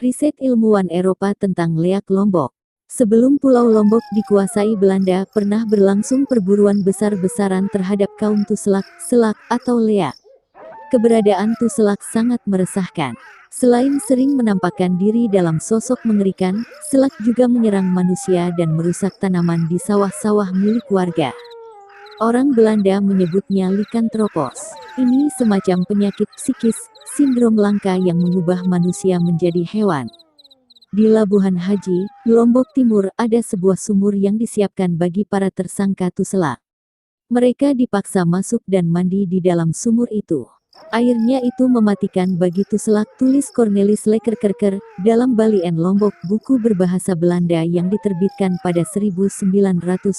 Riset ilmuwan Eropa tentang leak Lombok. Sebelum Pulau Lombok dikuasai Belanda, pernah berlangsung perburuan besar-besaran terhadap kaum Tuselak, Selak, atau leak. Keberadaan Tuselak sangat meresahkan. Selain sering menampakkan diri dalam sosok mengerikan, Selak juga menyerang manusia dan merusak tanaman di sawah-sawah milik warga. Orang Belanda menyebutnya likantropos. Ini semacam penyakit psikis, sindrom langka yang mengubah manusia menjadi hewan. Di Labuhan Haji, Lombok Timur, ada sebuah sumur yang disiapkan bagi para tersangka Tuselak. Mereka dipaksa masuk dan mandi di dalam sumur itu. Airnya itu mematikan bagi Tuselak, tulis Cornelis Lekkerkerker, dalam Bali and Lombok, buku berbahasa Belanda yang diterbitkan pada 1920.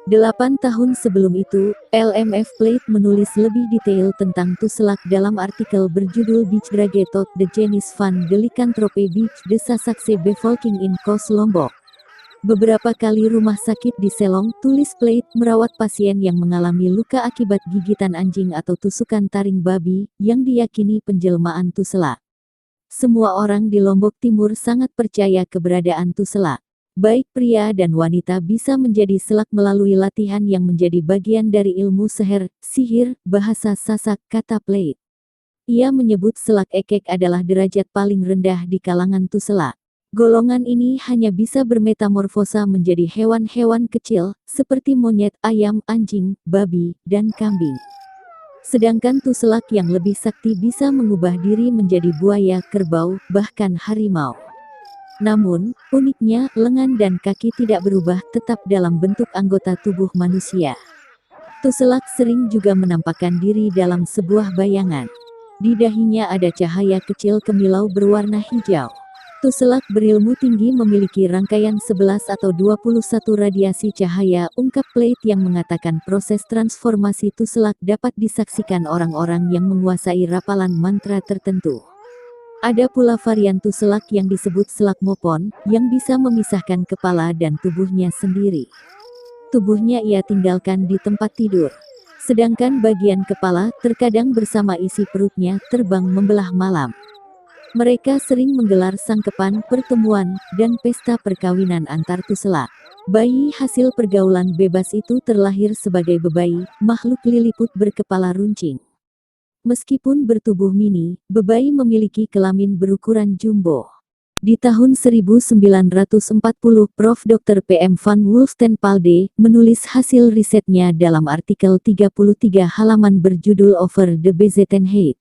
8 tahun sebelum itu, LMF Plate menulis lebih detail tentang Tuselak dalam artikel berjudul Bijdrage tot de Genis van de Lycanthrope bij de Sassakse Bevolking in Kos Lombok. Beberapa kali rumah sakit di Selong, tulis Plate, merawat pasien yang mengalami luka akibat gigitan anjing atau tusukan taring babi, yang diyakini penjelmaan Tuselak. Semua orang di Lombok Timur sangat percaya keberadaan Tuselak. Baik pria dan wanita bisa menjadi selak melalui latihan yang menjadi bagian dari ilmu sihir, bahasa Sasak, kata Plate. Ia menyebut selak ekek adalah derajat paling rendah di kalangan Tuselak. Golongan ini hanya bisa bermetamorfosa menjadi hewan-hewan kecil, seperti monyet, ayam, anjing, babi, dan kambing. Sedangkan Tuselak yang lebih sakti bisa mengubah diri menjadi buaya, kerbau, bahkan harimau. Namun, uniknya, lengan dan kaki tidak berubah, tetap dalam bentuk anggota tubuh manusia. Tuselak sering juga menampakkan diri dalam sebuah bayangan. Di dahinya ada cahaya kecil kemilau berwarna hijau. Tuselak berilmu tinggi memiliki rangkaian 11 atau 21 radiasi cahaya, ungkap Plate yang mengatakan proses transformasi Tuselak dapat disaksikan orang-orang yang menguasai rapalan mantra tertentu. Ada pula varian Tuselak yang disebut selak mopon, yang bisa memisahkan kepala dan tubuhnya sendiri. Tubuhnya ia tinggalkan di tempat tidur. Sedangkan bagian kepala, terkadang bersama isi perutnya, terbang membelah malam. Mereka sering menggelar sangkepan, pertemuan, dan pesta perkawinan antar Tuselak. Bayi hasil pergaulan bebas itu terlahir sebagai bebayi, makhluk Lilliput berkepala runcing. Meskipun bertubuh mini, bebayi memiliki kelamin berukuran jumbo. Di tahun 1940, Prof. Dr. PM van Woestenpalde menulis hasil risetnya dalam artikel 33 halaman berjudul Over the Bezettenheid.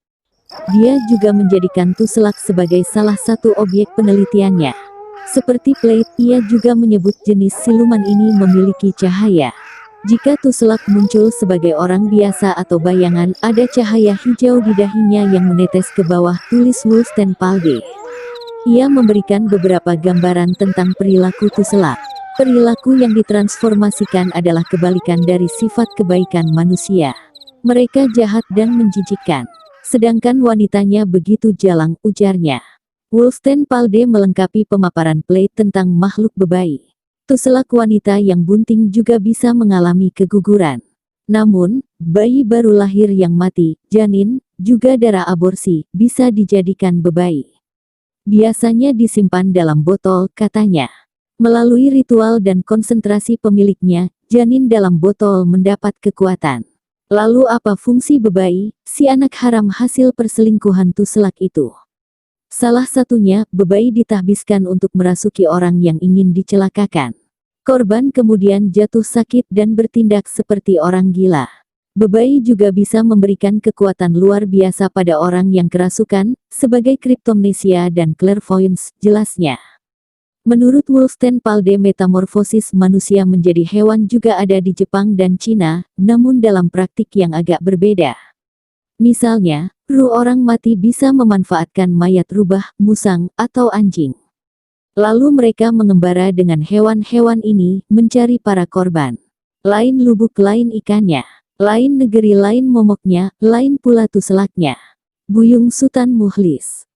Dia juga menjadikan Tuselak sebagai salah satu objek penelitiannya. Seperti Plate, ia juga menyebut jenis siluman ini memiliki cahaya. Jika Tuselak muncul sebagai orang biasa atau bayangan, ada cahaya hijau di dahinya yang menetes ke bawah, tulis Woestenpalde. Ia memberikan beberapa gambaran tentang perilaku Tuselak. Perilaku yang ditransformasikan adalah kebalikan dari sifat kebaikan manusia. Mereka jahat dan menjijikkan. Sedangkan wanitanya begitu jalang, ujarnya. Woestenpalde melengkapi pemaparan Plate tentang makhluk bebayi. Tuselak wanita yang bunting juga bisa mengalami keguguran. Namun, bayi baru lahir yang mati, janin, juga darah aborsi, bisa dijadikan bebayi. Biasanya disimpan dalam botol, katanya. Melalui ritual dan konsentrasi pemiliknya, janin dalam botol mendapat kekuatan. Lalu apa fungsi bebayi, si anak haram hasil perselingkuhan Tuselak itu? Salah satunya, bebayi ditahbiskan untuk merasuki orang yang ingin dicelakakan. Korban kemudian jatuh sakit dan bertindak seperti orang gila. Bebayi juga bisa memberikan kekuatan luar biasa pada orang yang kerasukan, sebagai kriptomnesia dan clairvoyance, jelasnya. Menurut Woestenpalde, metamorfosis manusia menjadi hewan juga ada di Jepang dan Cina, namun dalam praktik yang agak berbeda. Misalnya, ruh orang mati bisa memanfaatkan mayat rubah, musang, atau anjing. Lalu mereka mengembara dengan hewan-hewan ini, mencari para korban. Lain lubuk, lain ikannya. Lain negeri, lain momoknya, lain pula Tuselaknya. Buyung Sutan Mukhlis.